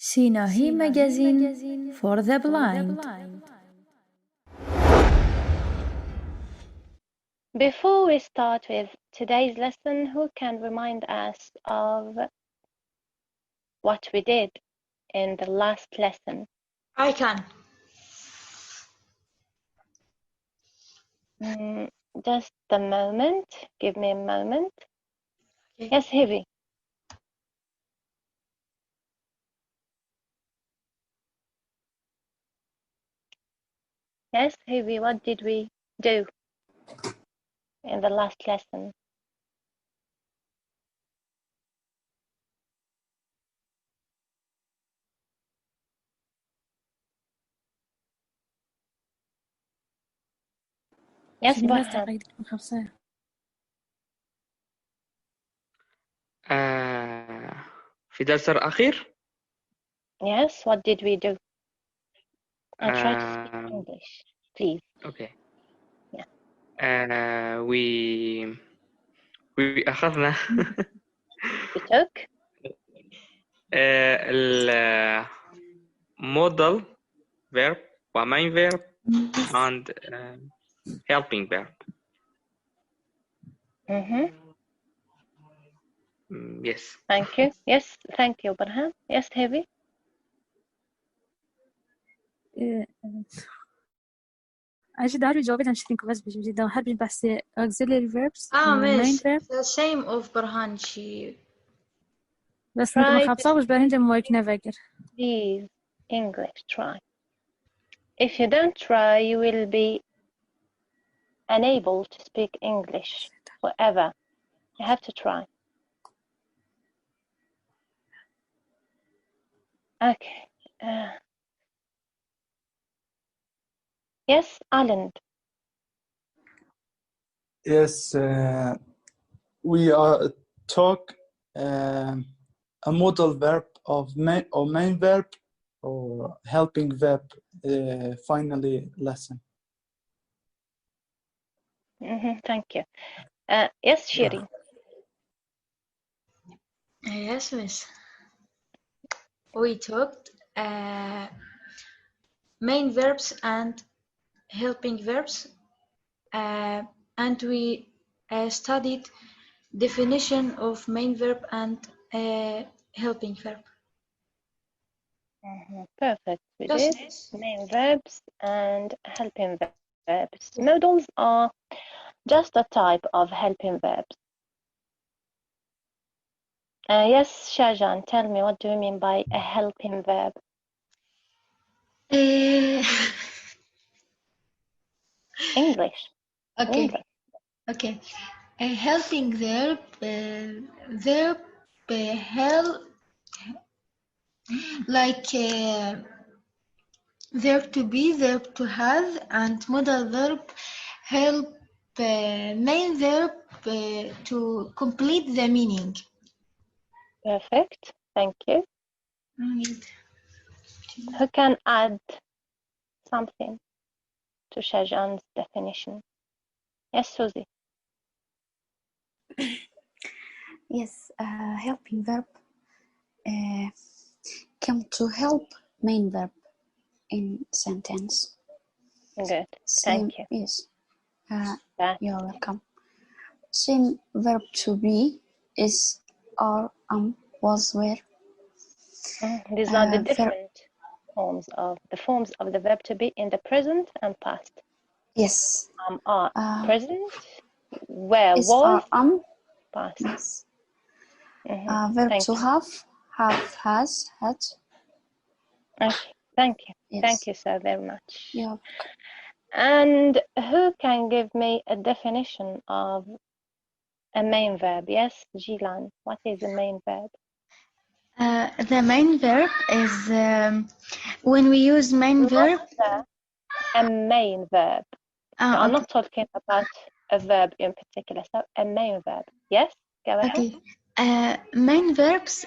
Sinahi magazine for the blind. Before we start with today's lesson, who can remind us of what we did in the last lesson? I can. Just a moment. Give me a moment. Okay. Yes, Hivi. Yes, Hivi, what did we do in the last lesson? Yes, Burhan. في الدرس الأخير Yes, what did we do? And try to speak English, please. Okay. Yeah. we أخذنا We took modal verb و main verb and helping verb. Yes. Thank you. Yes, thank you, Burhan. Yes, Hivi. أجد عارف جوابي عن شتينكو بس بجد حرب بس auxiliary verbs main miss, verb the same of Burhan. She بس أنت ما خابصة وش بعدين دم work never. Please, English, try. If you don't try, you will be unable to speak English forever. You have to try. Okay. Yes, Alan. Yes, we talk a modal verb of main verb or helping verb. Finally, lesson. Thank you. Yes, Shiri. Yes, miss. We talked main verbs and helping verbs, and we studied definition of main verb and helping verb. Perfect. We did main verbs and helping verbs. Modals are just a type of helping verbs. Yes, Shajan, tell me, what do you mean by a helping verb? English. Okay. English. Okay. A helping verb, verb help, like verb to be, verb to have, and modal verb help main verb to complete the meaning. Perfect. Thank you. Who can add something to Shajan's definition? Yes, Susie. Yes, helping verb come to help main verb in sentence. Good. Thank you. Yes. You're welcome. Same verb to be is are, was, were. These are the different forms of the verb to be in the present and past. Yes. Are present, were, is, was, are, past. Yes. Verb Thank to you. have, has, had. Okay. Thank you. Yes. Thank you so very much. Yeah. And who can give me a definition of a main verb? Yes, Gilan. What is a main verb? The main verb is when we use main verb. A main verb. No, I'm not talking about a verb in particular. So a main verb. Yes, go ahead. Okay. Main verbs.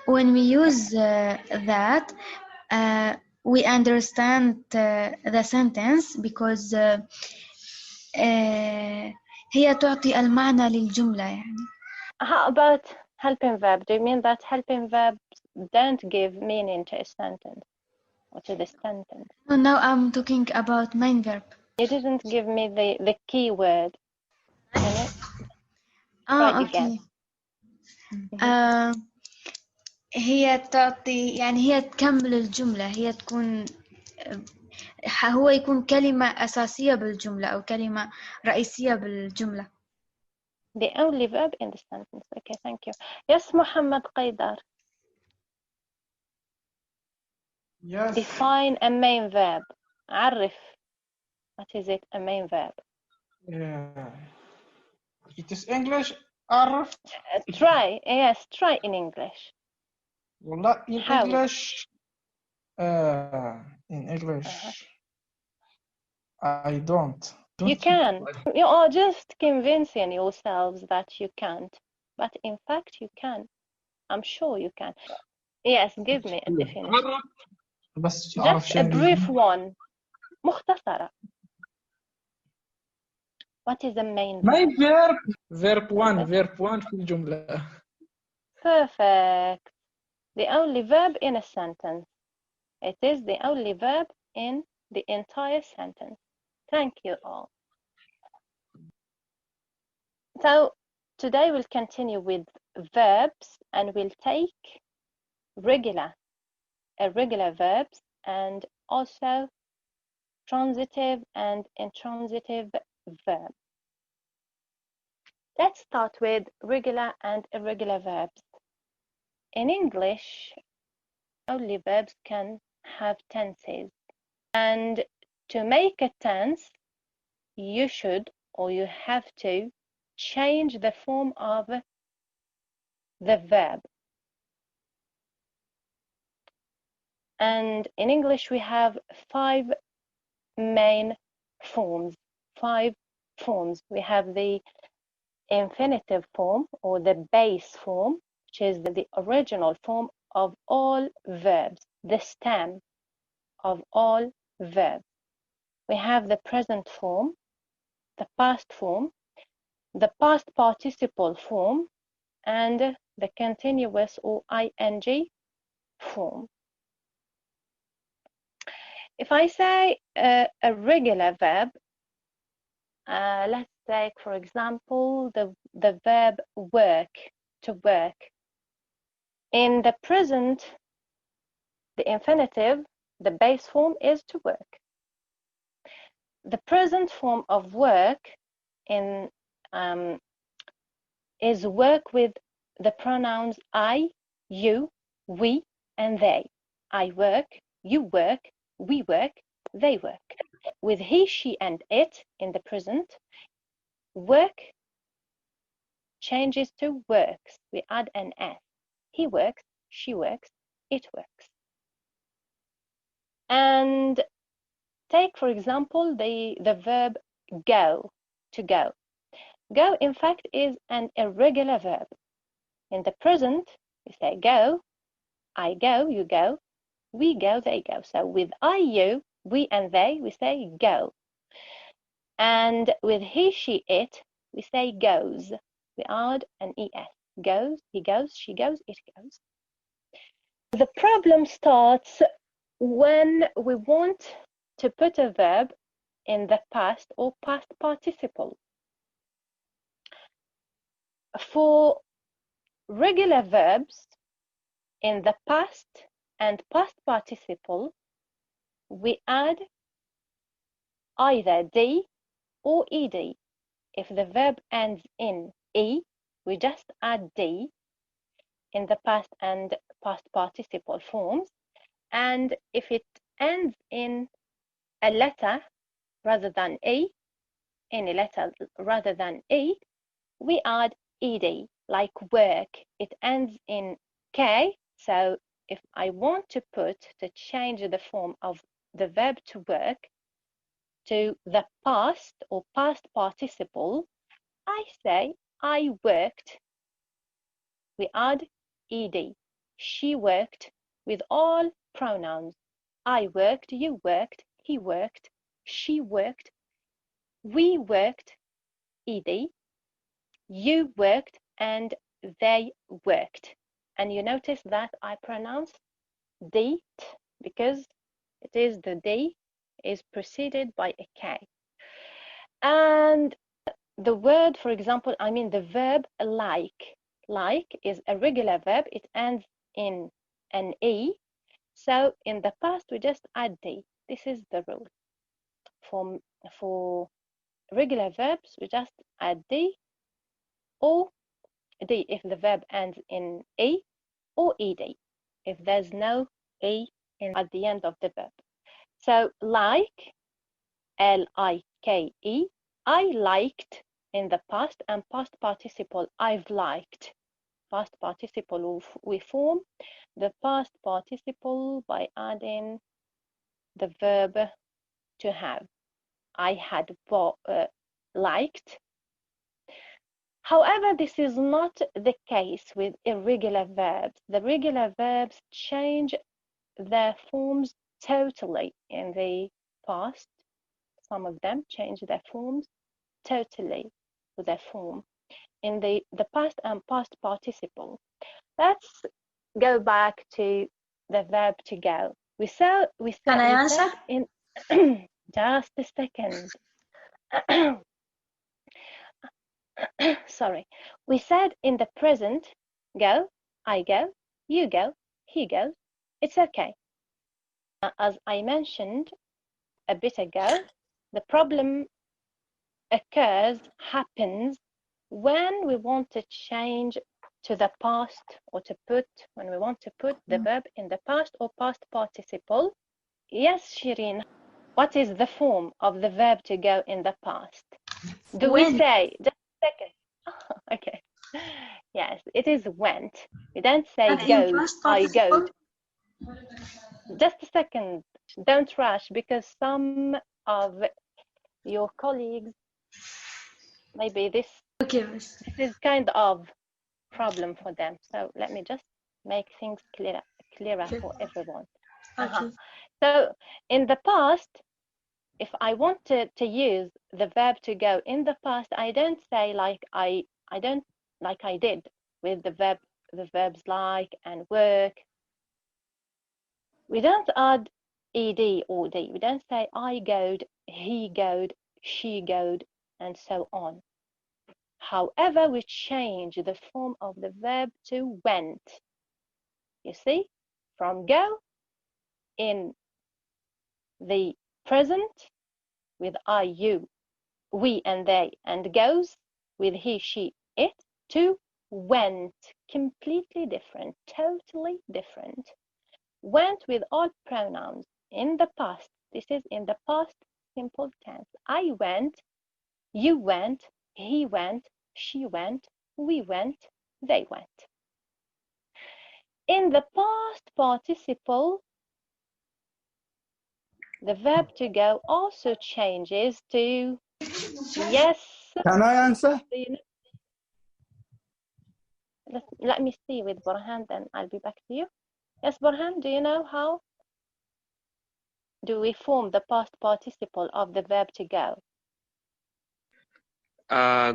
When we use that, we understand the sentence because هي تعطي المعنى للجملة يعني. How about helping verb? Do you mean that helping verbs don't give meaning to a sentence or to the sentence. No, now I'm talking about main verb. You didn't give me the key word in it. Try again. okay. هي تعطي يعني هي تكمل الجملة، هي تكون هو يكون كلمة أساسية بالجملة أو كلمة رئيسية بالجملة. The only verb in the sentence. Okay, thank you. Yes, Muhammad Qaidar. Yes. Define a main verb. عرف. What is it, a main verb? It is English. عرف. Try. Yes, try in English. والله in How? English. In English. I don't. You can. You are just convincing yourselves that you can't. But in fact, you can. I'm sure you can. Yes, give me a definition. بس أعرف Just a brief one. مختصرة. What is the main verb? main verb. verb 1 verb 1 في الجملة. Perfect. The only verb in a sentence. It is the only verb in the entire sentence. Thank you all. So today we'll continue with verbs and we'll take regular, irregular verbs and also transitive and intransitive verbs. Let's start with regular and irregular verbs. In English, only verbs can have tenses. And to make a tense, you should or you have to change the form of the verb. And in English, we have 5 main forms. 5 forms. We have the infinitive form or the base form, which is the original form of all verbs, the stem of all verbs. We have the present form, the past form, the past participle form, and the continuous or ing form. If I say a regular verb, let's take, for example, the verb work, to work. In the present, the infinitive, the base form is to work. The present form of work is work with the pronouns I, you, we, and they. I work, you work, we work, they work. With he, she, and it in the present, work changes to works. We add an S. He works, she works, it works. And take, for example, the verb go, to go. Go, in fact, is an irregular verb. In the present, we say go, I go, you go, we go, they go. So with I, you, we, and they, we say go. And with he, she, it, we say goes. We add an ES. Goes, he goes, she goes, it goes. The problem starts when we want to put a verb in the past or past participle. For regular verbs in the past and past participle, we add either D or ED. If the verb ends in E, we just add D in the past and past participle forms. And if it ends in a letter rather than E, any letter rather than E, we add ED, like work. It ends in K, so if I want to change the form of the verb to work to the past or past participle, I say I worked. We add ED. She worked with all pronouns. I worked, you worked, he worked, she worked, we worked, ED, you worked, and they worked. And you notice that I pronounce date because it is the day is preceded by a K. And the word, for example, I mean the verb like. Like is a regular verb. It ends in an E. So in the past, we just add D. This is the rule. For regular verbs, we just add D or D if the verb ends in E, or ED if there's no E at the end of the verb. So like, L-I-K-E, I liked in the past, and past participle, I've liked. Past participle, we form the past participle by adding the verb to have. I had liked. However, this is not the case with irregular verbs. The regular verbs change their forms totally in the past. Some of them change their forms totally with their form in the past and past participle. Let's go back to the verb to go. Can I answer? In just a second. Sorry. We said in the present, go, I go, you go, he goes. It's okay. As I mentioned a bit ago, the problem happens when we want to change to the past, or when we want to put the verb in the past or past participle. Yes, Shireen, what is the form of the verb to go in the past? Do we say, just a second. Okay. Yes, it is went. We don't say go, I go. Just a second. Don't rush, because some of your colleagues, maybe this is kind of problem for them. So let me just make things clearer for everyone. So in the past, if I wanted to use the verb to go in the past, I don't say like I did with the verbs like and work. We don't add ed or d. We don't say I goed, he goed, she goed, and so on. However, we change the form of the verb to went. You see, from go in the present with I, you, we and they, and goes with he, she, it, to went. Completely different, totally different. Went with all pronouns in the past. This is in the past simple tense. I went, you went, he went, she went, we went, they went. In the past participle, the verb to go also changes to yes. Can I answer? Let me see with Burhan, then I'll be back to you. Yes, Burhan, do you know how do we form the past participle of the verb to go?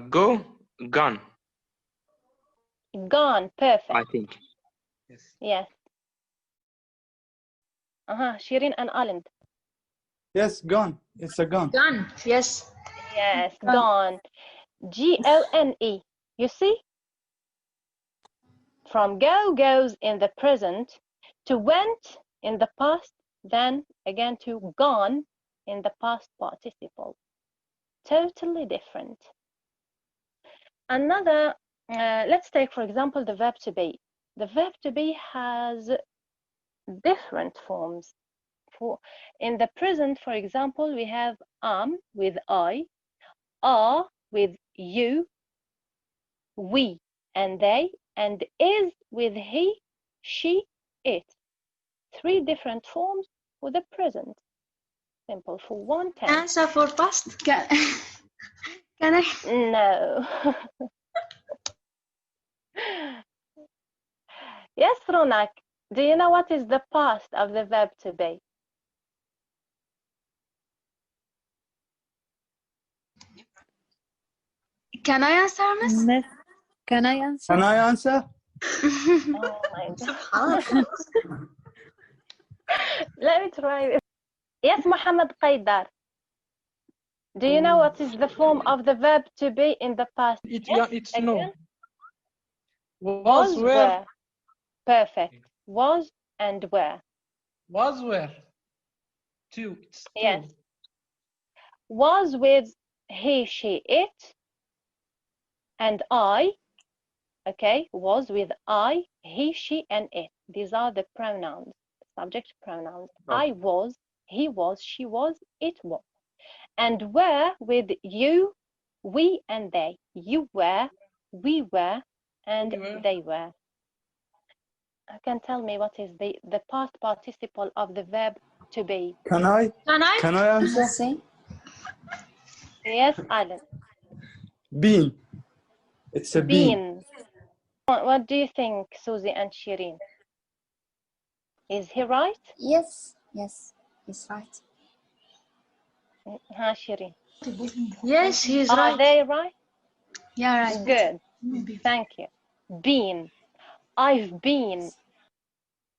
Go, gone. Gone, perfect. I think. Yes. Yes. Shireen and Aland. Yes, gone. It's a gone. Gone. Yes. Yes, gone. G-O-N-E. You see? From go goes in the present, to went in the past, then again to gone in the past participle. Totally different. Another, let's take for example the verb to be. The verb to be has different forms. In the present, for example, we have am with I, are with you, we and they, and is with he, she, it. 3 different forms for the present. Simple for one tense. Answer for past. Can I? No. Yes, Ronak. Do you know what is the past of the verb to be? Can I answer, Miss? Can I answer? Can I answer? Oh my God. Let me try this. Yes, Muhammad Qaidar. Do you know what is the form of the verb to be in the past? It's no. Again? Was were. Were. Perfect. Was and were. Was were. Two. It's two. Yes. Was with he, she, it, and I. Okay, was with I, he, she, and it. These are the pronouns, subject pronouns. Oh. I was, he was, she was, it was. And were with you, we, and they. You were, we were, and they were. Can tell me what is the past participle of the verb to be? Can I answer? See? Yes, Alan. Been. It's a been. What do you think, Susie and Shireen? Is he right? Yes, yes, he's right. Shireen. Yes, he's Are right. they right? Yeah, right. Good. Thank you. Been. I've been.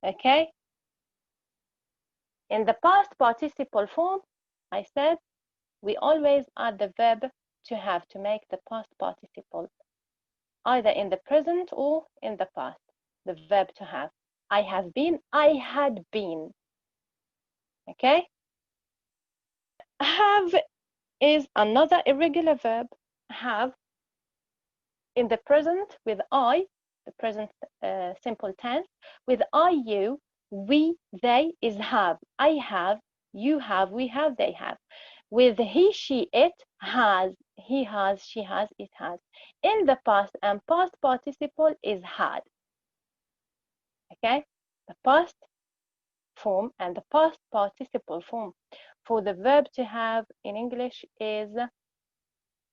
Okay? In the past participle form, I said we always add the verb to have to make the past participle, either in the present or in the past. The verb to have. I have been, I had been. Okay? Have is another irregular verb. Have in the present with I, the present simple tense, with I, you, we, they is have. I have, you have, we have, they have. With he, she, it, has, he has, she has, it has. In the past and past participle is had. Okay? The past form and the past participle form for the verb to have in English is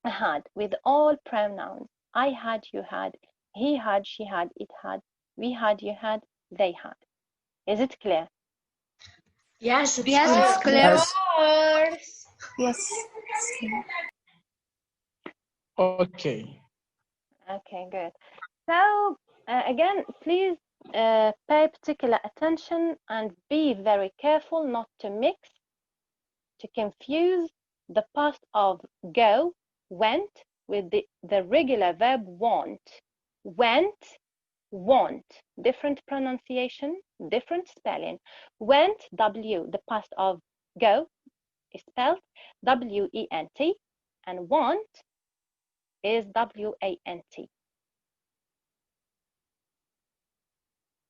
had with all pronouns. I had, you had, he had, she had, it had, we had, you had, they had. Is it clear? Yes, it's Yes, clear. Yes. Yes, it's clear. Okay. Okay, good. So again, please pay particular attention and be very careful not to mix, to confuse the past of go, went, with the regular verb want. Went, want. Different pronunciation, different spelling. Went, W, the past of go is spelled W-E-N-T, and want is W-A-N-T.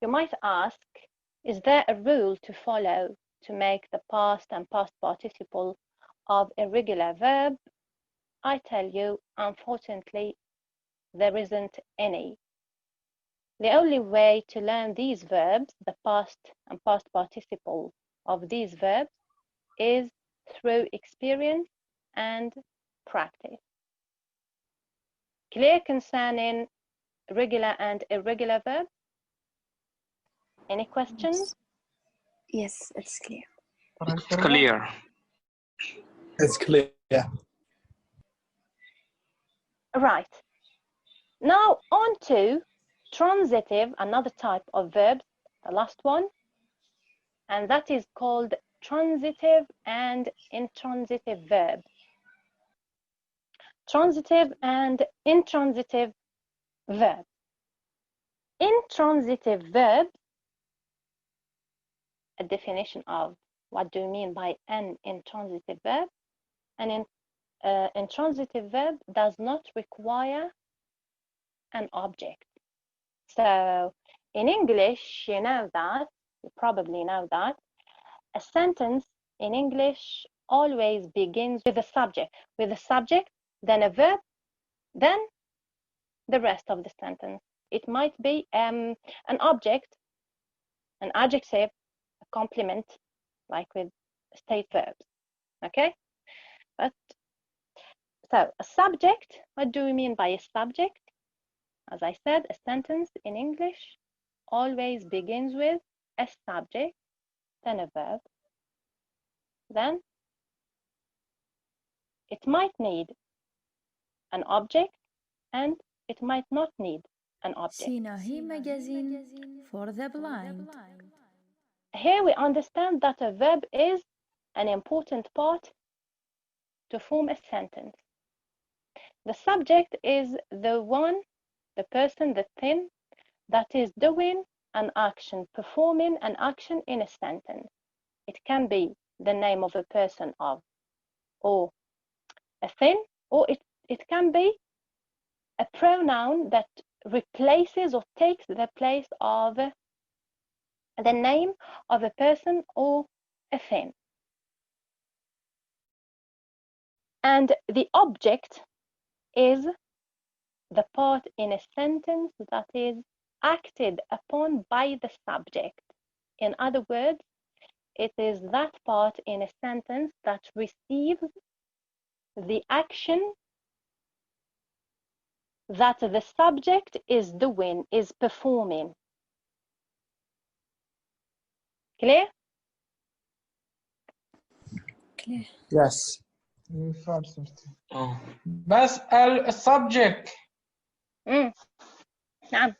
You might ask, is there a rule to follow to make the past and past participle of irregular verb? I tell you, unfortunately, there isn't any. The only way to learn these verbs, the past and past participle of these verbs, is through experience and practice. Clear concerning regular and irregular verbs? Any questions? Yes, it's clear. It's clear. It's clear. Right. Now on to transitive, another type of verbs, the last one, and that is called transitive and intransitive verbs. Transitive and intransitive verbs. Intransitive verbs, a definition of what do you mean by an intransitive verb? An intransitive verb does not require an object. So in English, you know that, you probably know that, a sentence in English always begins with a subject. With a subject, then a verb, then the rest of the sentence. It might be an object, an adjective, a complement, like with state verbs. Okay? But so a subject, what do we mean by a subject? As I said, a sentence in English always begins with a subject, then a verb. Then it might need an object and it might not need an object. Sinahi magazine for the blind. Here we understand that a verb is an important part to form a sentence. The subject is the person, the thing that is doing an action, performing an action in a sentence. It can be the name of a person or a thing, or it can be a pronoun that replaces or takes the place of the name of a person or a thing. And the object is the part in a sentence that is acted upon by the subject. In other words, it is that part in a sentence that receives the action that the subject is doing, is performing. Clear? Clear. Yes. بس السبجكت نعم.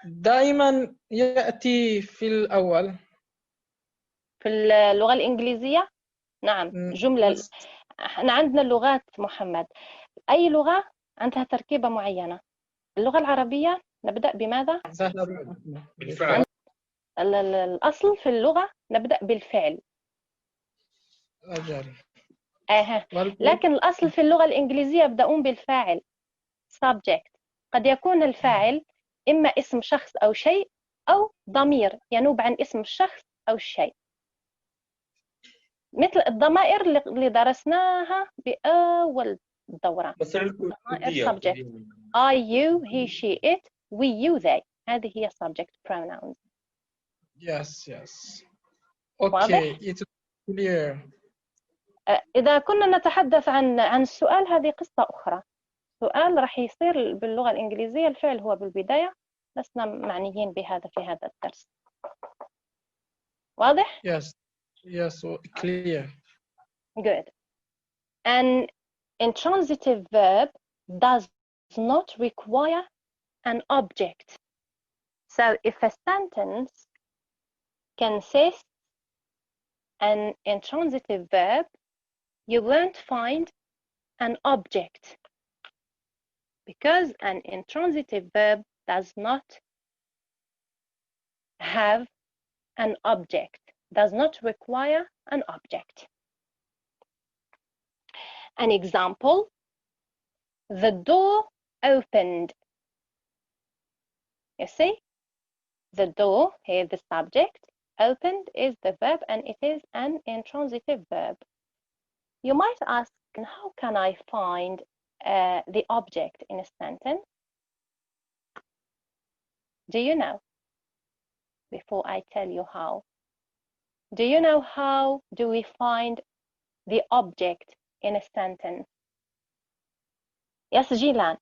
دائما يأتي في الأول. في اللغة الإنجليزية نعم جملة. احنا عندنا اللغات محمد، أي لغة عندها تركيبة معينة. اللغة العربية نبدأ بماذا؟ بالفعل. الأصل في اللغة نبدأ بالفعل. أجل. لكن الأصل في اللغة الإنجليزية يبدأون بالفاعل subject. قد يكون الفاعل إما اسم شخص أو شيء أو ضمير ينوب عن اسم الشخص أو الشيء، مثل الضمائر اللي درسناها بأول دورة. ضمائر subject I, you, he, she, it, we, you, they. هذه هي subject pronouns. Yes. Okay, it's clear. إذا كنا نتحدث عن السؤال، هذه قصة أخرى. سؤال راح يصير باللغة الإنجليزية، الفعل هو بالبداية، لسنا معنيين بهذا في هذا الدرس. واضح؟ Yes, clear. Good. An intransitive verb does not require an object. So if a sentence consists an intransitive verb, you won't find an object, because an intransitive verb does not have an object, does not require an object. An example, the door opened. You see, the door, here the subject, opened is the verb, and it is an intransitive verb. You might ask, how can I find the object in a sentence? Do you know? Before I tell you how, do you know how do we find the object in a sentence? Yes, Jilan.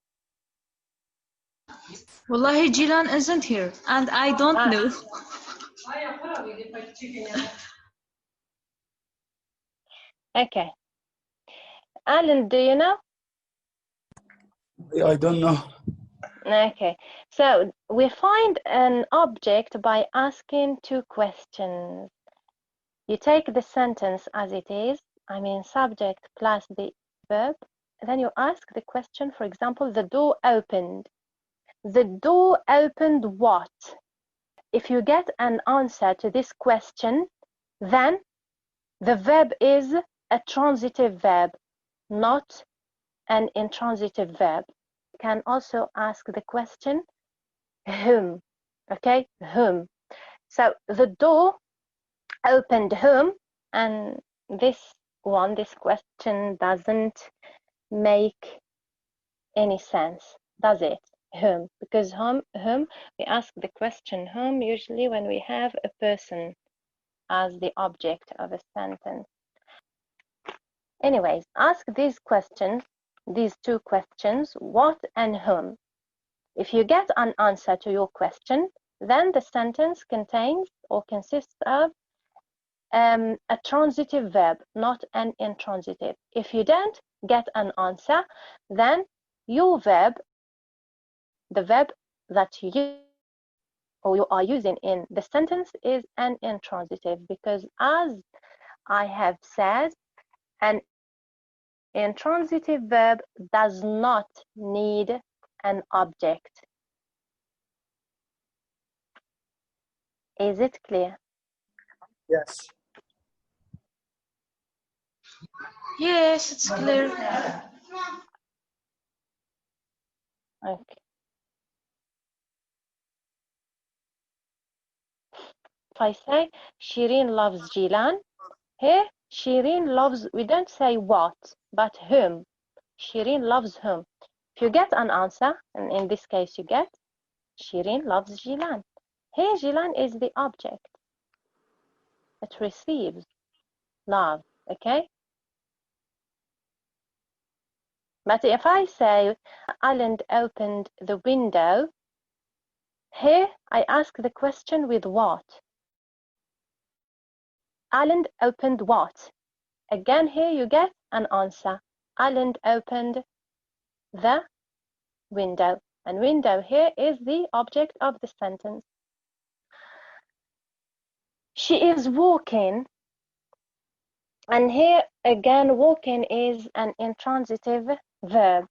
Wallahi, Jilan isn't here, and I don't know. Okay. Alan, do you know? I don't know. Okay, so we find an object by asking two questions. You take the sentence as it is, I mean subject plus the verb, then you ask the question, for example, the door opened. The door opened what? If you get an answer to this question, then the verb is a transitive verb, not an intransitive verb. You can also ask the question, whom? Okay, whom. So the door opened whom, and this question doesn't make any sense, does it? Whom, because whom, we ask the question whom usually when we have a person as the object of a sentence. Anyways, ask these questions, these two questions, what and whom. If you get an answer to your question, then the sentence contains or consists of a transitive verb, not an intransitive. If you don't get an answer, then your verb, the verb that you are using in the sentence is an intransitive, because as I have said, an intransitive verb does not need an object. Is it clear? Yes. Yes, it's clear. Okay. If I say Shireen loves Jilan, here Shireen loves, we don't say what, but whom. Shireen loves whom. If you get an answer, and in this case you get Shireen loves Jilan. Here Jilan is the object. It receives love, okay? But if I say Alan opened the window, here I ask the question with what? Alan opened what? Again, here you get an answer. Alan opened the window. And window here is the object of the sentence. She is walking. And here again, walking is an intransitive verb.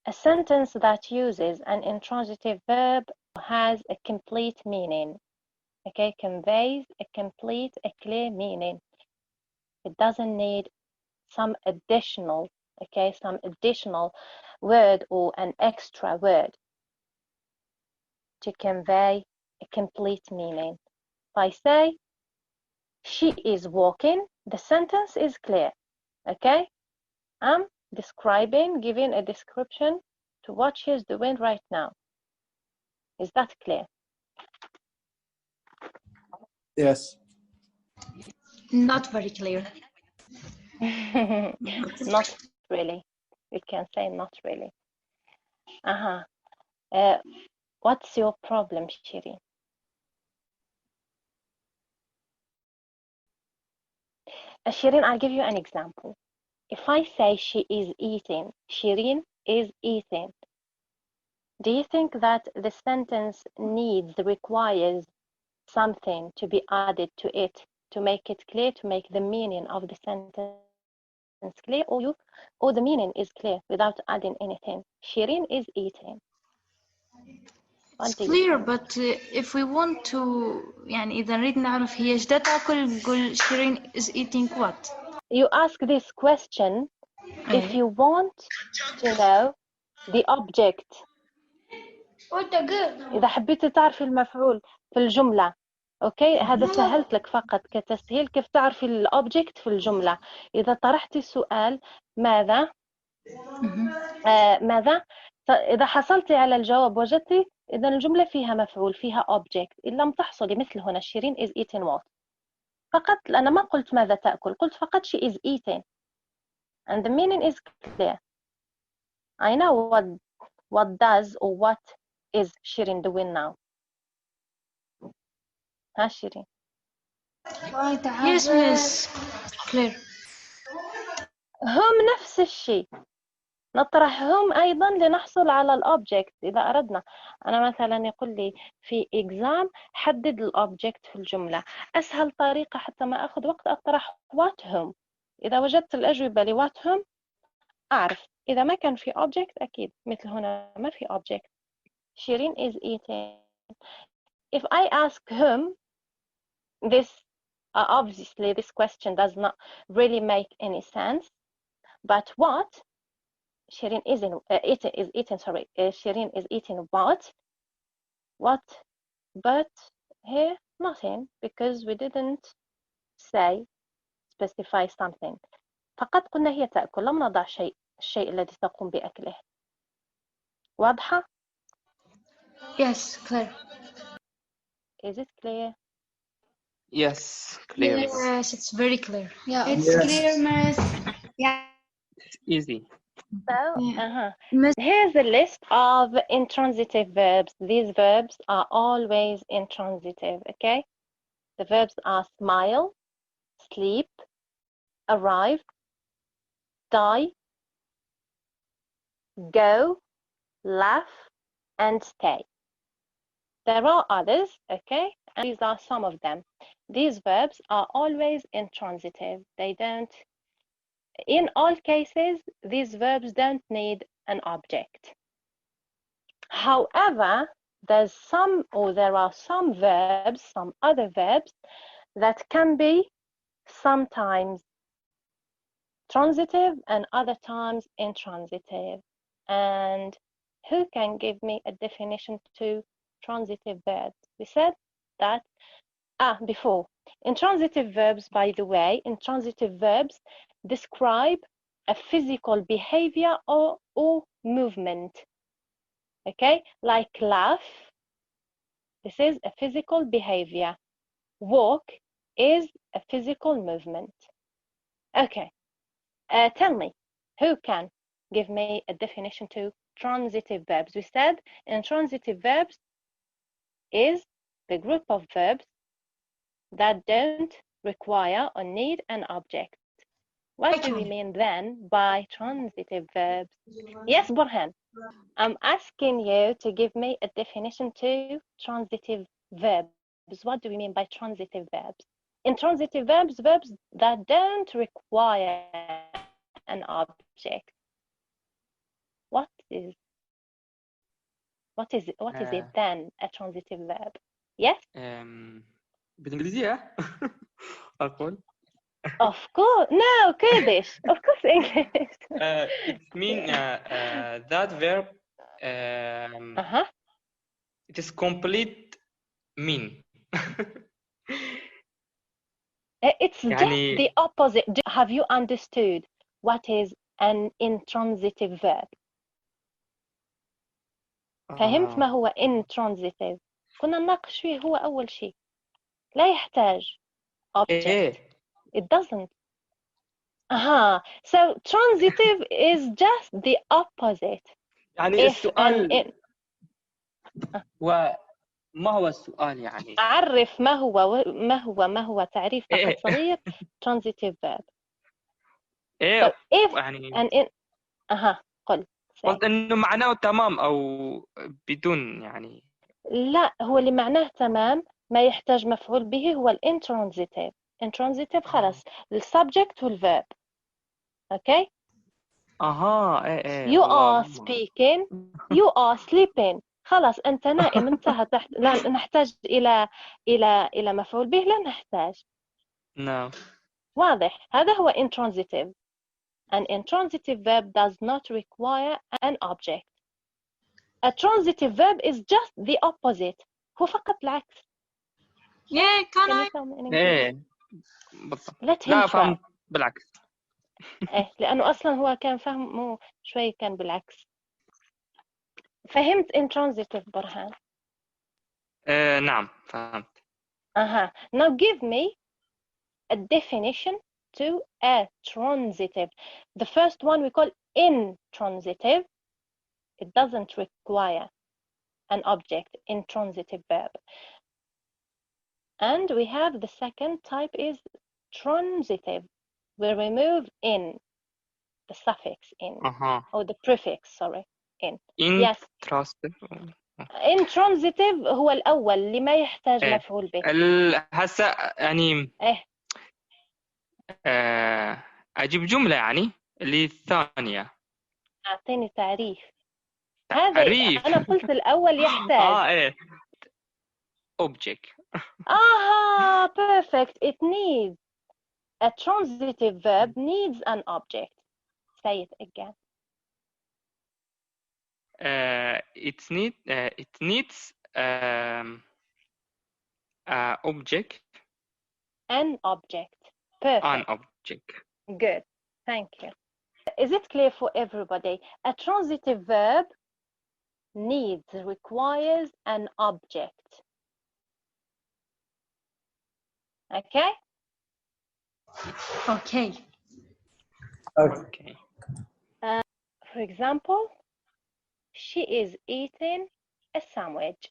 A sentence that uses an intransitive verb has a complete meaning. Okay, conveys a complete, a clear meaning. It doesn't need some additional word or an extra word to convey a complete meaning. If I say she is walking, the sentence is clear. Okay, I'm giving a description to what she is doing right now. Is that clear? Yes. Not very clear. Not really. We can say not really. What's your problem, Shireen? Shireen, I'll give you an example. If I say she is eating, Shireen is eating, do you think that the sentence requires something to be added to it to make it clear, to make the meaning of the sentence clear, or the meaning is clear without adding anything? Shireen is eating. It's clear, but if we want to يعني إذا نريد نعرف هي إيش دا تاكل نقول Shireen is eating what? You ask this question if you want to know the object. إذا حبيت تعرفي المفعول في الجملة، أوكي، هذا سهلت لك فقط كتسهيل كيف تعرفي الأوبجكت في الجملة. إذا طرحتي السؤال ماذا إذا حصلتي على الجواب وجدتي إذا الجملة فيها مفعول، فيها object. إن لم تحصلي مثل هنا شيرين is eating what، فقط أنا ما قلت ماذا تأكل، قلت فقط she is eating and the meaning is clear. I know what does or what is Shirin doing now. ها شيرين؟ Yes, miss. Clear. هم نفس الشيء، نطرحهم أيضا لنحصل على الأوبجكت. إذا أردنا أنا مثلا يقول لي في إكزام حدد الأوبجكت في الجملة، أسهل طريقة حتى ما أخذ وقت أطرح what هم. إذا وجدت الأجوبة لوات هم أعرف. إذا ما كان في أوبجكت أكيد مثل هنا ما في أوبجكت. Shirin is eating. If I ask whom, this obviously this question does not really make any sense. But what Shirin is eating. Sorry, Shirin is eating what? What? But here nothing, because we didn't specify something. فقط قلنا هي تأكل، لم نضع الشيء الذي تقوم بأكله. واضحة؟ Yes, clear. Is it clear? Yes, clear. Yes, it's very clear. Yeah, it's Yes. clear, miss. Yeah. Easy. So, Miss, here's a list of intransitive verbs. These verbs are always intransitive, okay? The verbs are smile, sleep, arrive, die, go, laugh, and stay. There are others, okay, and these are some of them. These verbs are always intransitive. They don't, in all cases, these verbs don't need an object. However, there are some verbs, some other verbs that can be sometimes transitive and other times intransitive. And who can give me a definition to transitive verbs? We said that before. Intransitive verbs, by the way, intransitive verbs describe a physical behavior or movement. Okay, like laugh, this is a physical behavior. Walk is a physical movement. Okay, tell me, who can give me a definition to transitive verbs? We said intransitive verbs is the group of verbs that don't require or need an object. What do we mean then by transitive verbs? Yes, Burhan. I'm asking you to give me a definition to transitive verbs. What do we mean by transitive verbs? Intransitive verbs, verbs that don't require an object. What is it then, a transitive verb? Yes? بالإنجليزية أقول. Of course. No, Kurdish. Of course, English. It means that verb it is complete mean. It's just the opposite. Have you understood what is an intransitive verb? فهمت ما هو intransitive؟ كنا نناقش فيه هو أول شيء. لا يحتاج object. It doesn't. So transitive is just the opposite. يعني السؤال وما هو السؤال يعني؟ عرف ما هو تعريف فقط صغير transitive verb. So if يعني قلت إنه معناه تمام أو بدون يعني. لا، هو اللي معناه تمام ما يحتاج مفعول به هو الintransitive. intransitive خلاص السبجكت والverb. Okay? You are speaking, you are sleeping. خلاص أنت نائم، انتهى. لا نحتاج إلى مفعول به، لا نحتاج. No. واضح؟ هذا هو intransitive. An intransitive verb does not require an object. A transitive verb is just the opposite. هو فقط العكس. Yeah, can I? Let him لا try. فهمت بالعكس. لأنه أصلا هو كان فهمه شوي كان بالعكس. فهمت intransitive برهان؟ نعم فهمت. Now give me a definition to a transitive. The first one we call intransitive. It doesn't require an object, intransitive verb. And we have the second type is transitive. We remove in, the suffix in, or the prefix, sorry, in. Yes. intransitive هو الأول اللي ما يحتاج مفعول به. هسه يعني أجيب جملة يعني اللي الثانية. أعطيني تعريف. هذا أنا قلت الأول يحتاج. object. Perfect. It needs a transitive verb needs an object. Say it again. It needs object. An object. Perfect. An object. Good. Thank you. Is it clear for everybody? A transitive verb requires an object. Okay? Okay. Okay. For example, she is eating a sandwich.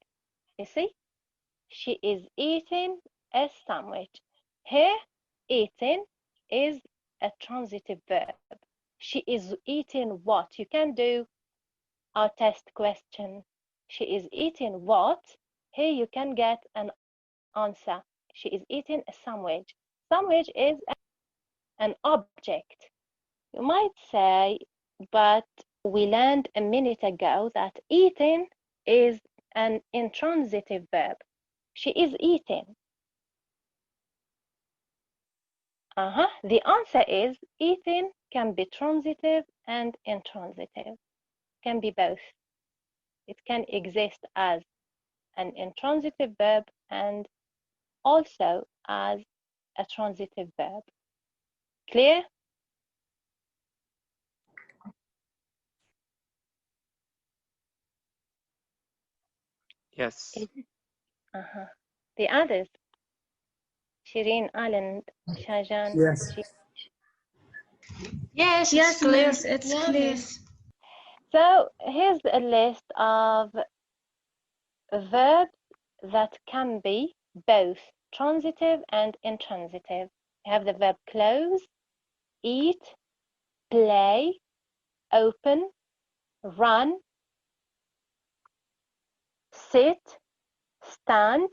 You see? She is eating a sandwich. Here, eating is a transitive verb. She is eating what? You can do our test question. She is eating what? Here you can get an answer. She is eating a sandwich. Sandwich is an object. You might say, but we learned a minute ago that eating is an intransitive verb. She is eating. The answer is eating can be transitive and intransitive. Can be both. It can exist as an intransitive verb and also as a transitive verb. Clear? Yes. The others, Shireen, Alan, Shajan. Yes. Yes, it's clear. It's clear. So here's a list of verbs that can be both transitive and intransitive. We have the verb close, eat, play, open, run, sit, stand,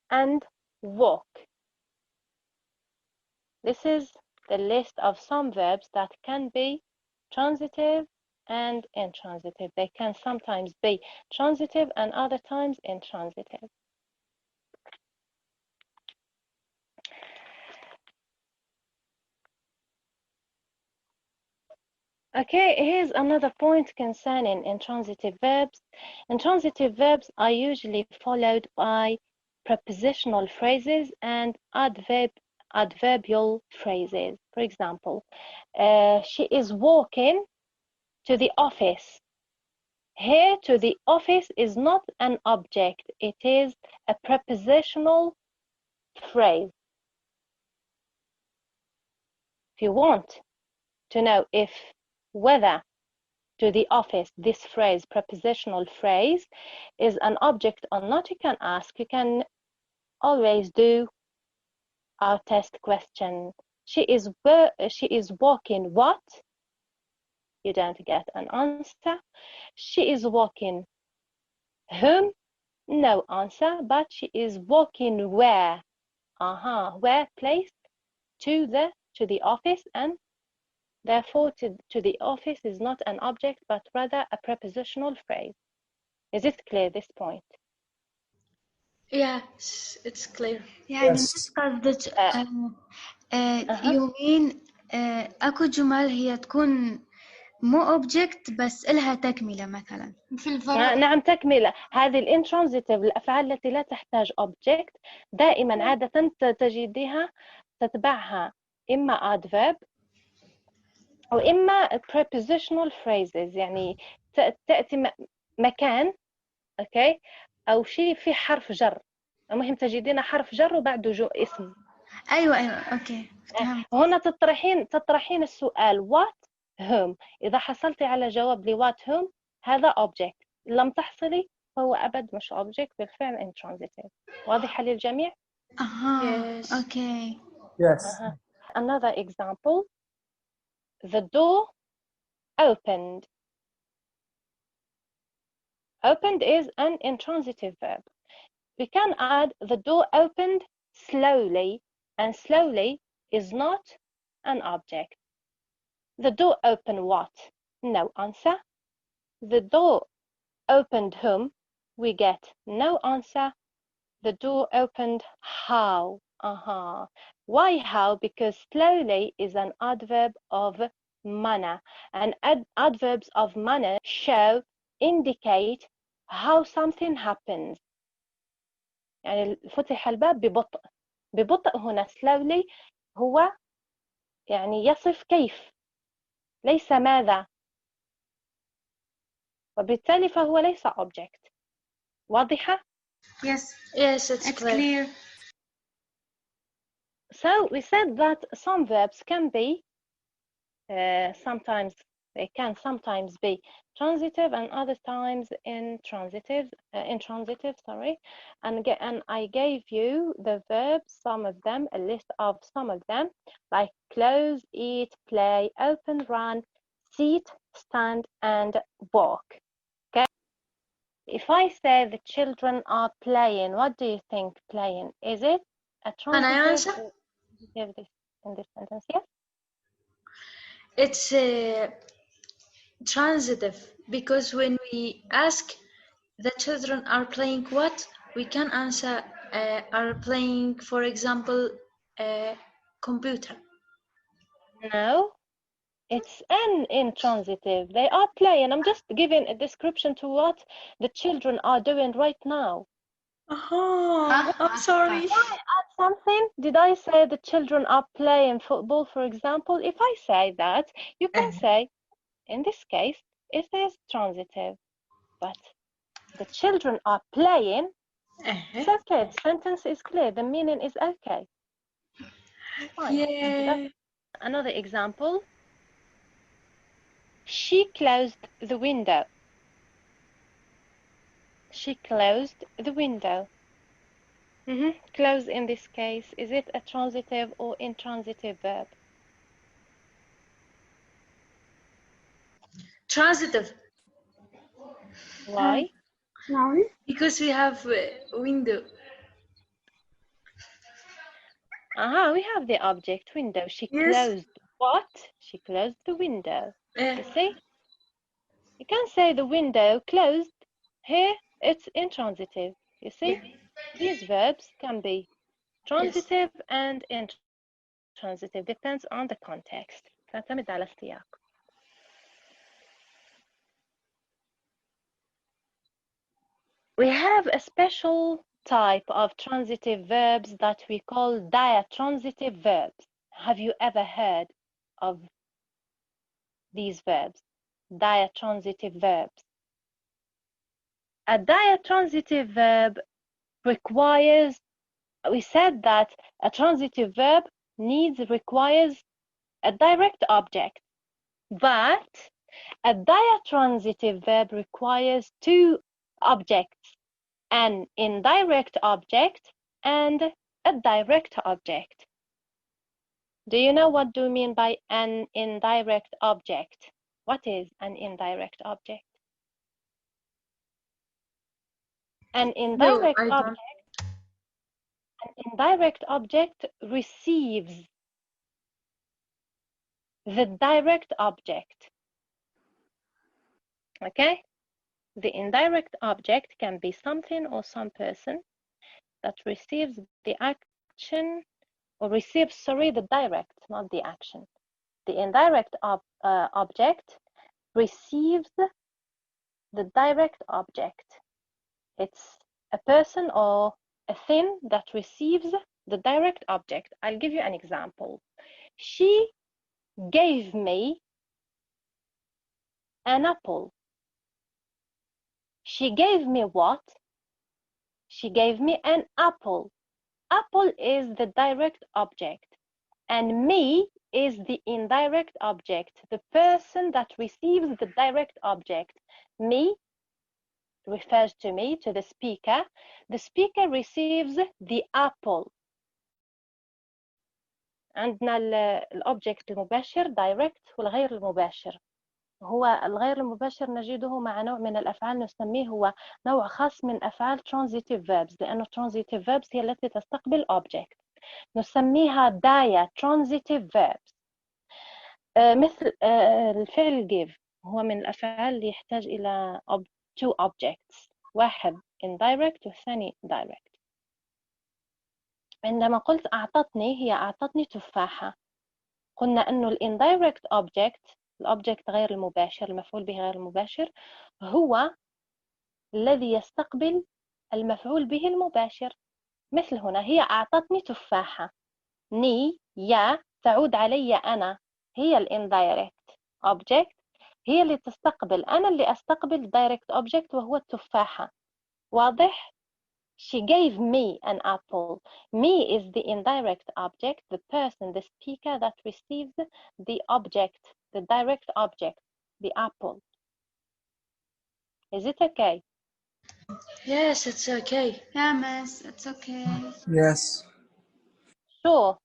and walk. This is the list of some verbs that can be transitive and intransitive. They can sometimes be transitive and other times intransitive. Okay, here's another point concerning intransitive verbs. Intransitive verbs are usually followed by prepositional phrases and adverbial phrases. For example, she is walking to the office. Here, to the office is not an object, it is a prepositional phrase. If you want to know whether to the office, this phrase, prepositional phrase, is an object or not, you can ask. You can always do our test question. She is walking what? You don't get an answer. She is walking whom? No answer, but she is walking where? Where placed? To the office, and therefore to the office is not an object but rather a prepositional phrase. Is it clear, this point? Yes, it's clear. يعني Yes. مش قصدك you mean أكو جمل هي تكون مو object بس إلها تكملة مثلا في الفرق. نعم، تكملة. هذه الانترانزيتيف، الأفعال التي لا تحتاج object دائما عادة تجديها تتبعها إما adverb أو إما prepositional phrases، يعني تأتي مكان أوكي أو شيء في حرف جر. المهم تجدين حرف جر وبعده اسم. أيوة أوكي. هنا تطرحين السؤال what whom. إذا حصلتي على جواب ل what whom هذا object. لم تحصلي هو أبد مش object، بالفعل intransitive. واضحة للجميع؟ Yes. أوكي. Yes. Another example. The door opened. Opened is an intransitive verb. We can add the door opened slowly, and slowly is not an object. The door opened what? No answer. The door opened whom? We get no answer. The door opened how? Why how? Because slowly is an adverb of manner, and adverbs of manner indicate how something happens. يعني فتح الباب ببطء. ببطء هنا slowly هو يعني يصف كيف، ليس ماذا، وبالتالي فهو ليس object. واضحة؟ Yes, it's clear. So we said that some verbs can be sometimes be transitive and other times intransitive, and I gave you the verbs, some of them, a list of some of them, like close, eat, play, open, run, sit, stand, and walk. If I say the children are playing, what do you think playing? Is it a Can I answer? transitive or adjective in this sentence? Yes. It's transitive because when we ask the children are playing what, we can answer are playing, for example, computer. No, it's an intransitive. They are playing. I'm just giving a description to what the children are doing right now. I'm sorry. Did I add something? Did I say the children are playing football, for example? If I say that, you can say, in this case, it is transitive. But the children are playing. It's okay. The sentence is clear. The meaning is okay. Fine. Yeah. Another example. She closed the window. She closed the window. Close in this case, is it a transitive or intransitive verb? Transitive. Why? Because we have window. We have the object window. She closed what? She closed the window. You see? You can say the window closed. Here, it's intransitive. You see? These verbs can be transitive and intransitive. Depends on the context. تعتمد على السياق. We have a special type of transitive verbs that we call diatransitive verbs. Have you ever heard of these verbs? Diatransitive verbs. A diatransitive verb requires, we said that a transitive verb requires a direct object, but a diatransitive verb requires two objects, an indirect object and a direct object. Do you know what do you mean by an indirect object? What is an indirect object? An indirect object receives the direct object. Okay? The indirect object can be something or some person that receives the action or receives, the direct, not the action. The indirect object receives the direct object. It's a person or a thing that receives the direct object. I'll give you an example. She gave me an apple. She gave me what? She gave me an apple. Apple is the direct object, and me is the indirect object, the person that receives the direct object. Me refers to me, to the speaker. The speaker receives the apple. عندنا الأوبجكت المباشر direct والغير المباشر. هو الغير المباشر نجده مع نوع من الأفعال نسميه هو نوع خاص من أفعال transitive verbs، لأنه transitive verbs هي التي تستقبل object. نسميها diatransitive verbs. مثل الفعل give هو من الأفعال اللي يحتاج إلى two objects، واحد indirect والثاني direct. عندما قلت أعطتني، هي أعطتني تفاحة. قلنا أنه indirect object، الأوبجكت غير المباشر، المفعول به غير المباشر، هو الذي يستقبل المفعول به المباشر. مثل هنا، هي أعطتني تفاحة. ني يا تعود علي أنا، هي indirect object، هي اللي تستقبل، أنا اللي أستقبل direct object وهو التفاحة. واضح؟ She gave me an apple. Me is the indirect object, the person, the speaker that receives the object, the direct object, the apple. Is it okay? Yes, it's okay. Yeah, miss, it's okay. Yes. Sure.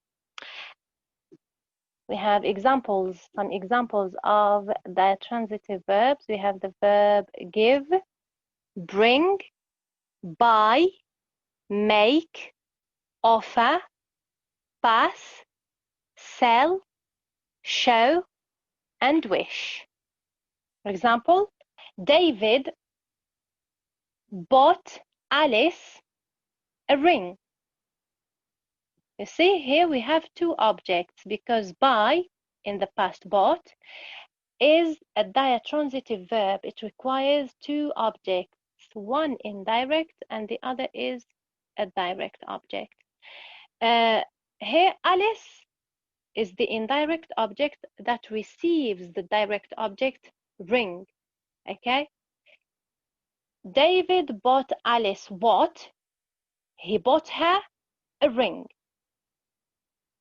We have examples, some examples of the transitive verbs. We have the verb give, bring, buy, make, offer, pass, sell, show, and wish. For example, David bought Alice a ring. You see, here we have two objects because buy in the past bought is a diatransitive verb. It requires two objects, one indirect and the other is a direct object. Here, Alice is the indirect object that receives the direct object ring. Okay? David bought Alice what? He bought her a ring.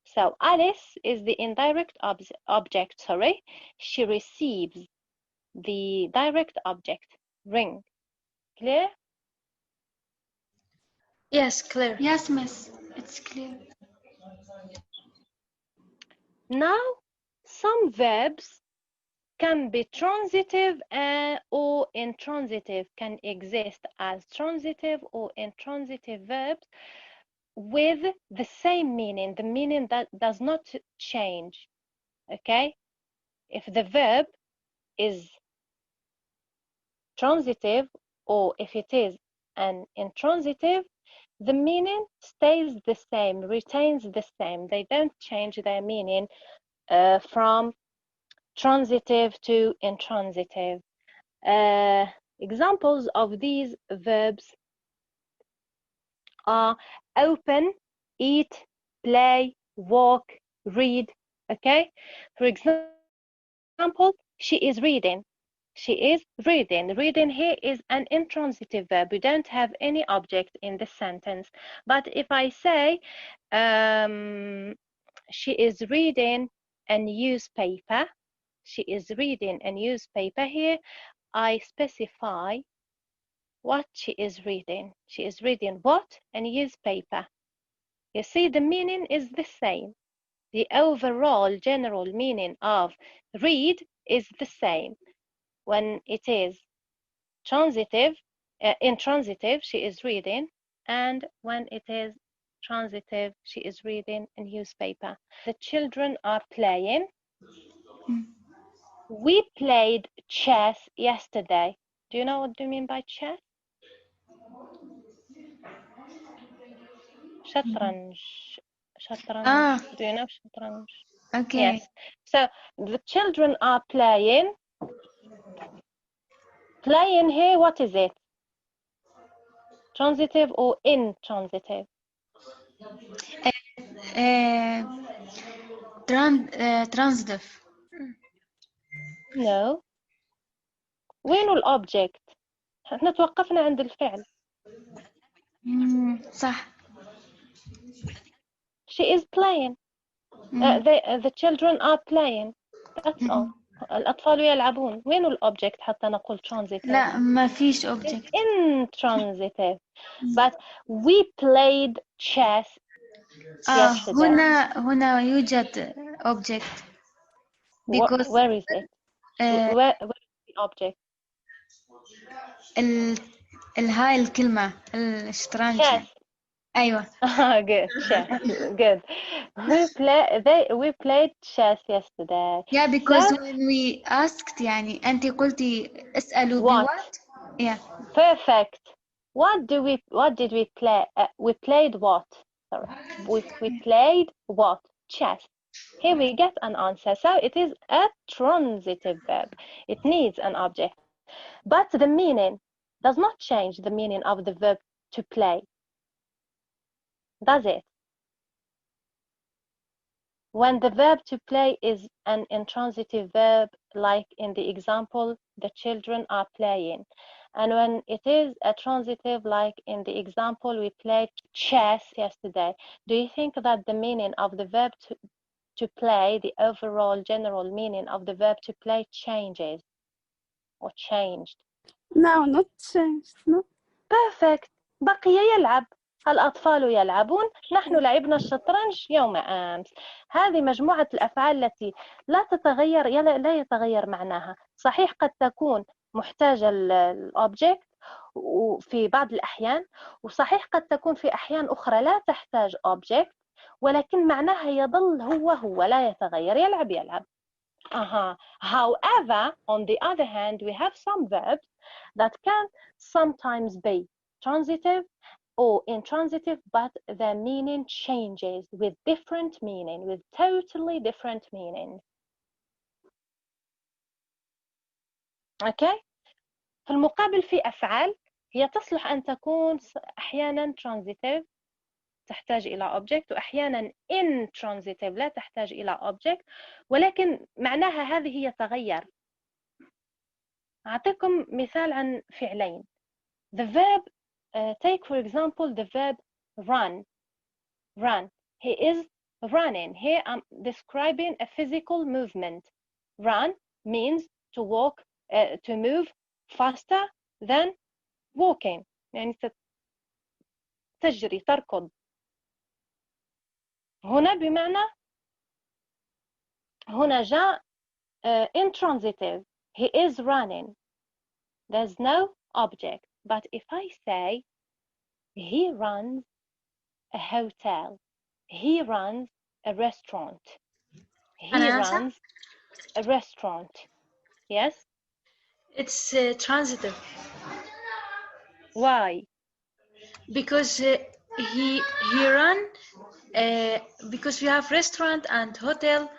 So Alice is the indirect object, sorry. She receives the direct object, ring. Clear? Yes, clear. Yes, miss. It's clear. Now, some verbs can be transitive or intransitive, can exist as transitive or intransitive verbs with the same meaning, the meaning that does not change. Okay? If the verb is transitive or if it is an intransitive, the meaning stays the same, retains the same. They don't change their meaning from transitive to intransitive. Examples of these verbs are open, eat, play, walk, read. Okay? For example, she is reading. She is reading. Reading here is an intransitive verb. We don't have any object in the sentence. But if I say she is reading a newspaper, she is reading a newspaper here, I specify what she is reading. She is reading what? A newspaper. You see, the meaning is the same. The overall general meaning of read is the same. When it is transitive, intransitive, she is reading, and when it is transitive, she is reading a newspaper. The children are playing. We played chess yesterday. Do you know what do you mean by chess? Shatranj. Shatranj. Do you know shatranj? Okay. Yes. So the children are playing. Playing here, what is it? Transitive or intransitive? Transitive. No. وينه الأوبجكت؟ احنا توقفنا عند الفعل. صح. She is playing. The children are playing. That's all. الأطفال يلعبون. وينه الأوبجكت حتى نقول transitive؟ لا ما فيش object. Intransitive. But we played chess yesterday. هنا يوجد object. Because where is it? Where is the object? هاي الكلمة الشطرنج. Chess. أيوة. Good. Chess. Good. We played chess yesterday. Yeah, because so, when we asked يعني أنت قلتي اسألوا what? Yeah. Perfect. What did we play? We played what? Sorry. We played what? Chess. Here we get an answer. So it is a transitive verb. It needs an object. But the meaning does not change the meaning of the verb to play. Does it? When the verb to play is an intransitive verb, like in the example, the children are playing. And when it is a transitive, like in the example, we played chess yesterday. Do you think that the meaning of the verb to play, the overall general meaning of the verb to play changes or changed? No, not changed. No. Perfect. بقي يلعب. الأطفال يلعبون. نحن لعبنا الشطرنج يوم أمس. هذه مجموعة الأفعال التي لا تتغير لا يتغير معناها. صحيح قد تكون محتاجة الأوبجكت وفي بعض الأحيان، وصحيح قد تكون في أحيان أخرى لا تحتاج object ولكن معناها يظل هو لا يتغير، يلعب. However, on the other hand, we have some verbs that can sometimes be transitive or intransitive, but the meaning changes with different meaning, with totally different meaning. Okay? في المقابل في أفعال هي تصلح أن تكون أحيانا transitive تحتاج إلى object وأحيانا intransitive لا تحتاج إلى object ولكن معناها هذه يتغير. أعطيكم مثال عن فعلين. The verb, take for example the verb run. He is running. Here I'm describing a physical movement. Run means to walk, to move faster than walking. يعني تجري تركض. هنا بمعنى هنا جاء intransitive. He is running. There's no object. But if I say he runs a hotel, he runs a restaurant, he runs a restaurant. Yes? It's transitive. Why? Because he run because we have restaurant and hotel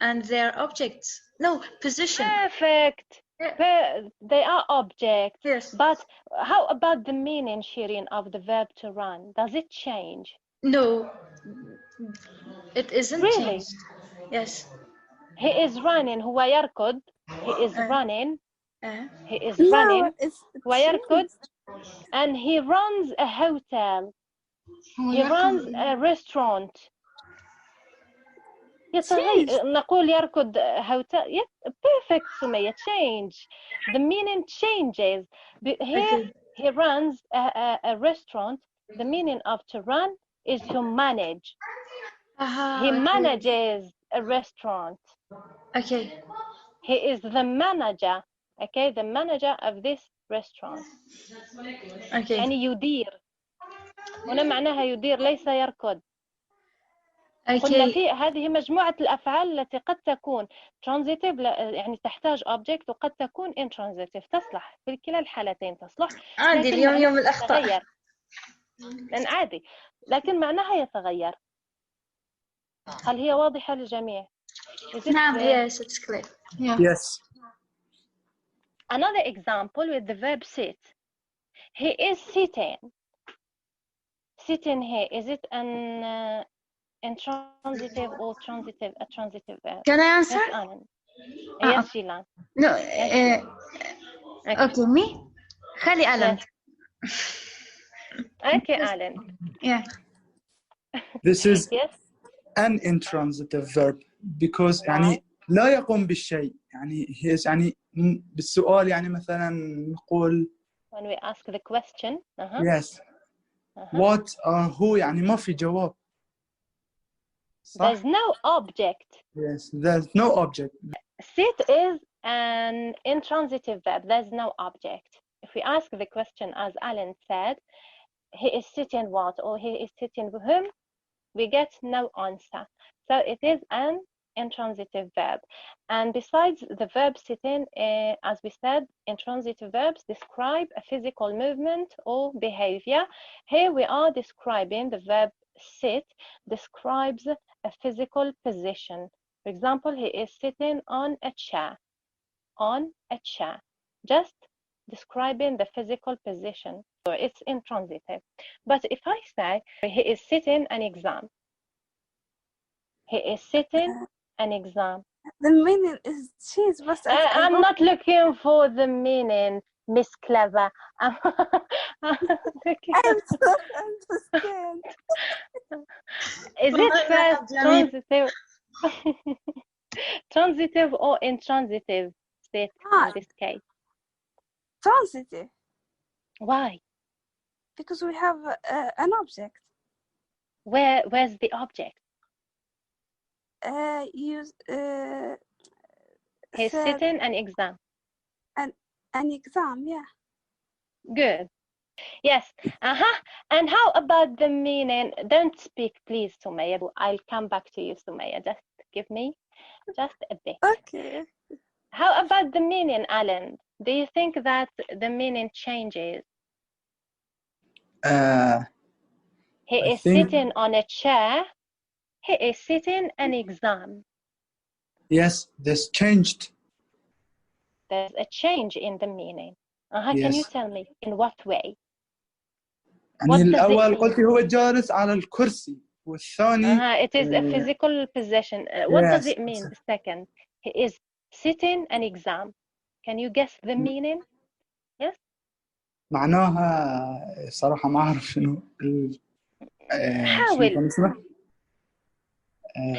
and their objects. No, position. Perfect. Yeah. They are objects. Yes. But how about the meaning, Shirin, of the verb to run? Does it change? No, it isn't Really? changed. Yes. He is running. هو يركض. He is running. He is No, running. it's هو يركض. And he runs a hotel. He runs a restaurant. نقول يركض hotel. Perfect, Sumaya. Change. The meaning changes. Here, he runs a restaurant. The meaning of to run is to manage. He manages a restaurant. Okay. He is the manager. Okay, the manager of this restaurant. Okay. يعني يدير. هنا معناها يدير ليس يركض. قلنا في هذه مجموعة الأفعال التي قد تكون transitive يعني تحتاج object وقد تكون intransitive تصلح في كلا الحالتين تصلح. عادي اليوم يوم الأخطاء. لأن عادي لكن معناها يتغير. هل هي واضحة للجميع؟ نعم. Yes, it's clear. Yeah. Yes. Another example with the verb sit. He is sitting. Sitting here, is it an intransitive or transitive? A transitive verb. Can I answer? Yes, Alan. Yes, Shilan. No. Okay, me? خلي Alan. Okay, Alan. Yeah. This is yes. an intransitive verb because يعني لا يقوم بالشيء يعني هي يعني بالسؤال يعني مثلا نقول when we ask the question yes what who يعني ما في جواب صح? There's no object. Yes, there's no object. Sit is an intransitive verb. There's no object. If we ask the question as Alan said, he is sitting what or he is sitting with whom, we get no answer. So it is an intransitive verb. And besides the verb sitting, as we said, intransitive verbs describe a physical movement or behavior. Here we are describing the verb sit describes a physical position. For example, he is sitting on a chair. On a chair. Just describing the physical position. So it's intransitive. But if I say he is sitting an exam. He is sitting an exam. The meaning is cheese, but I'm not looking for the meaning, Miss Clever. I'm so understand. Is it first transitive, transitive or intransitive state in this case? Transitive. Why? Because we have an object. Where's the object? He's sitting an exam. An exam, yeah. Good. Yes. And how about the meaning? Don't speak, please, Sumaya. I'll come back to you, Sumaya. Just give me just a bit. Okay. How about the meaning, Alan? Do you think that the meaning changes? He I is think sitting on a chair. He is sitting an exam. yes, this changed. There's a change in the meaning. Can you Yes. tell me in what way? يعني What does it الأول mean? قلت هو جالس على الكرسي والثاني It is a physical possession. What does yes. it mean? The second, he is sitting an exam. Can you guess the meaning? Yes. معناها صراحة ما أعرف شنو شنو كان اسمه؟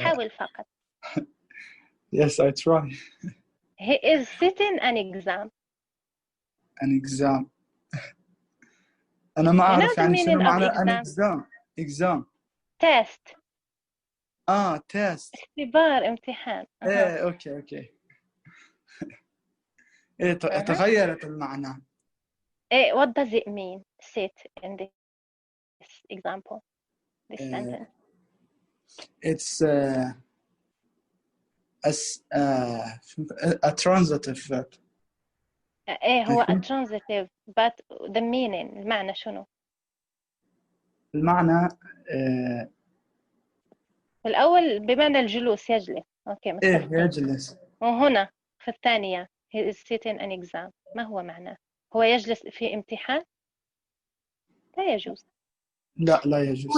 حاول فقط. Yes, I try. He is sitting an exam. An exam. أنا ما You know أعرف the يعني شنو meaning of معنى an exam? exam. Exam. Test. test. اختبار امتحان. إيه أوكي. إيه تغيرت المعنى. إيه, what does it mean? Sit in this example, this sentence. It's a transitive verb. إيه هو a transitive, but the meaning, المعنى شنو؟ المعنى الأول بمعنى الجلوس يجلس. أوكي متفقين. يجلس. وهنا في الثانية he is sitting an exam. ما هو معناه؟ هو يجلس في امتحان؟ لا يجوز. لا يجوز.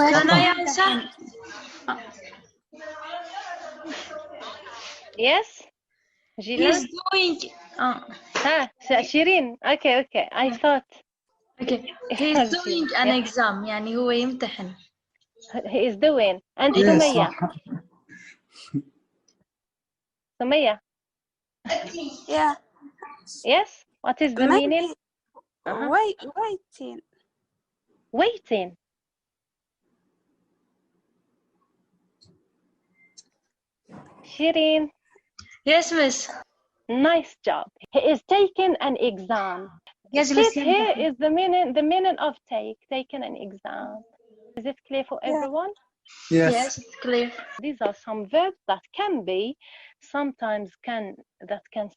Yes. He's doing. شيرين. Okay. I thought. Okay. He's doing an exam. يعني هو يمتحن. He is doing. And Sumaya. Yeah. Yes. What is the meaning? Waiting. Shirin. Yes, miss. Nice job. He is taking an exam. يجلس Here is the meaning of taking an exam. Is it clear for everyone? Yes, it's clear. These are some verbs that can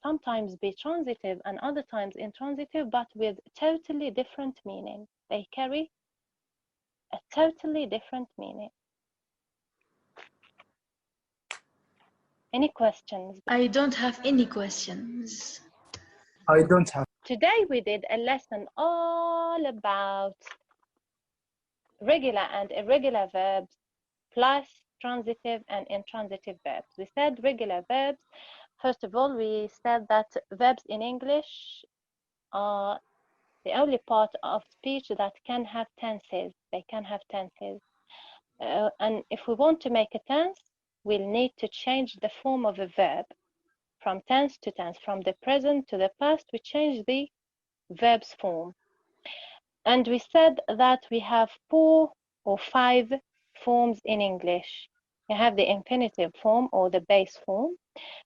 sometimes be transitive and other times intransitive, but with totally different meaning. They carry a totally different meaning. Any questions? I don't have any questions. I don't have. Today we did a lesson all about regular and irregular verbs plus transitive and intransitive verbs. We said regular verbs. First of all, we said that verbs in English are the only part of speech that can have tenses. They can have tenses. And if we want to make a tense, we'll need to change the form of a verb from tense to tense. From the present to the past, we change the verb's form. And we said that we have 4 or 5 forms in English. You have the infinitive form or the base form,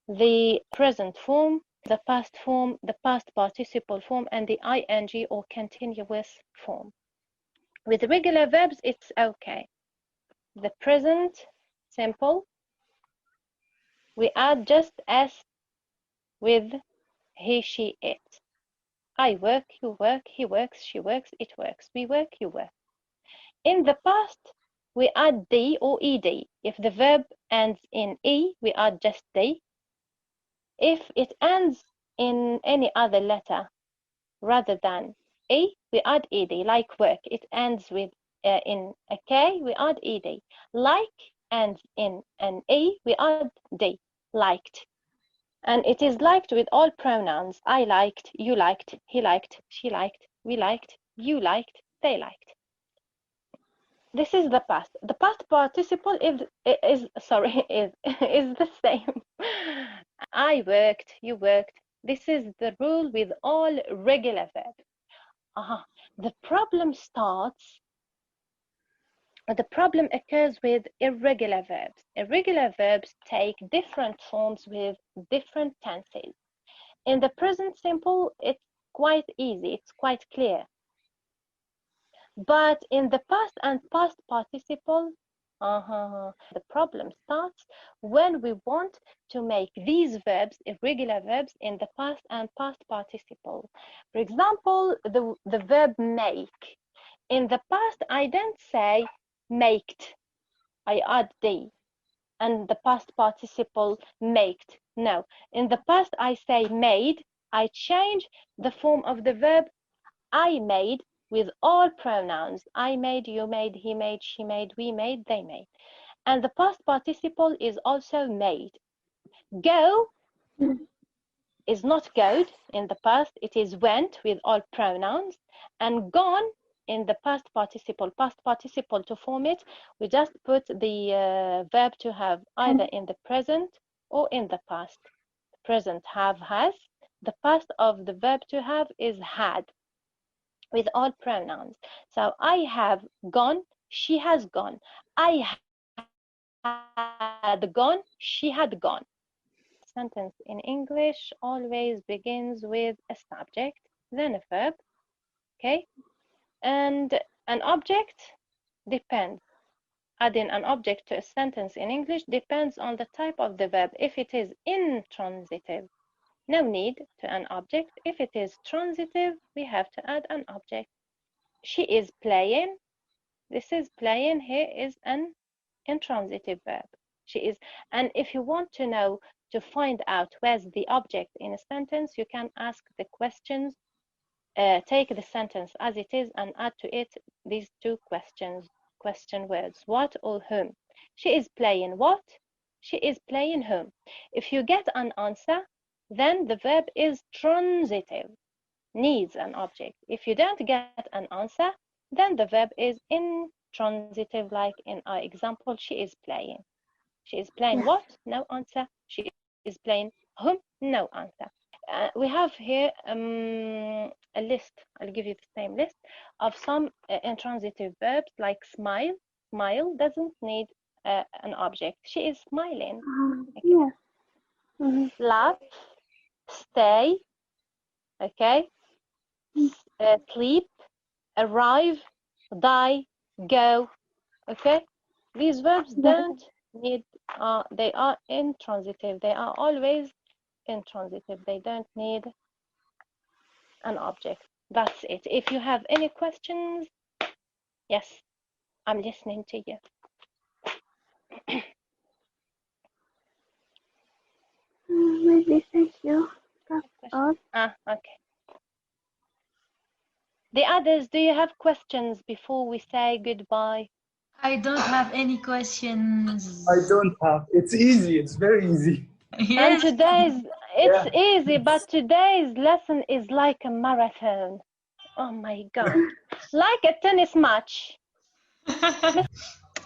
the present form, the past form, the past participle form, and the ing or continuous form. With regular verbs, it's okay. The present simple, we add just s with he, she, it. I work, you work, he works, she works, it works, we work, you work. In the past, we add d or ed. If the verb ends in e, we add just d. If it ends in any other letter rather than e, we add ed, like work. It ends with in a k, we add ed. Like ends in an e, we add d, liked. And it is liked with all pronouns. I liked, you liked, he liked, she liked, we liked, you liked, they liked. This is the past. The past participle is the same. I worked, you worked. This is the rule with all regular verbs. The problem occurs with irregular verbs. Irregular verbs take different forms with different tenses. In the present simple, it's quite easy, it's quite clear. But in the past and past participle, the problem starts when we want to make these verbs, irregular verbs, in the past and past participle. For example, the verb make. In the past, I don't say maked. I add D. And the past participle maked. No. In the past, I say made. I change the form of the verb I made with all pronouns. I made, you made, he made, she made, we made, they made. And the past participle is also made. Go is not goed in the past. It is went with all pronouns. And gone in the past participle. Past participle, to form it, we just put the verb to have either in the present or in the past. Present have, has. The past of the verb to have is had, with all pronouns. So I have gone, she has gone. I had gone, she had gone. Sentence in English always begins with a subject, then a verb, okay? And an object depends. Adding an object to a sentence in English depends on the type of the verb. If it is intransitive, no need to an object. If it is transitive, we have to add an object. She is playing. This is playing. Here is an intransitive verb. She is. And if you want to know, to find out where's the object in a sentence, you can ask the questions. Take the sentence as it is and add to it these two question words, what or whom. She is playing what? She is playing whom. If you get an answer, then the verb is transitive, needs an object. If you don't get an answer, then the verb is intransitive, like in our example, she is playing. She is playing what? No answer. She is playing whom? No answer. We have here a list. I'll give you the same list of some intransitive verbs, like smile. Smile doesn't need an object. She is smiling. Okay. Laugh, stay, okay, sleep, arrive, die, go, okay. These verbs don't need, they are intransitive. They are always intransitive. They don't need an object. That's it. If you have any questions, yes, I'm listening to you. Maybe, thank you. That's all. Okay. The others, do you have questions before we say goodbye? I don't have any questions. I don't have. It's easy. It's very easy. Yes. And it's easy, but today's lesson is like a marathon. Oh my God. Like a tennis match.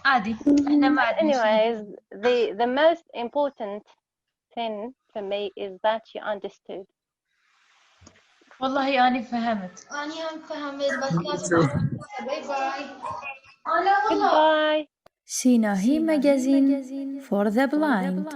Anyways, the most important thing for me is that you understood. والله أنا فهمت. أنا فهمت بس لازم باي باي. Goodbye. Sinahi Magazine for the Blind.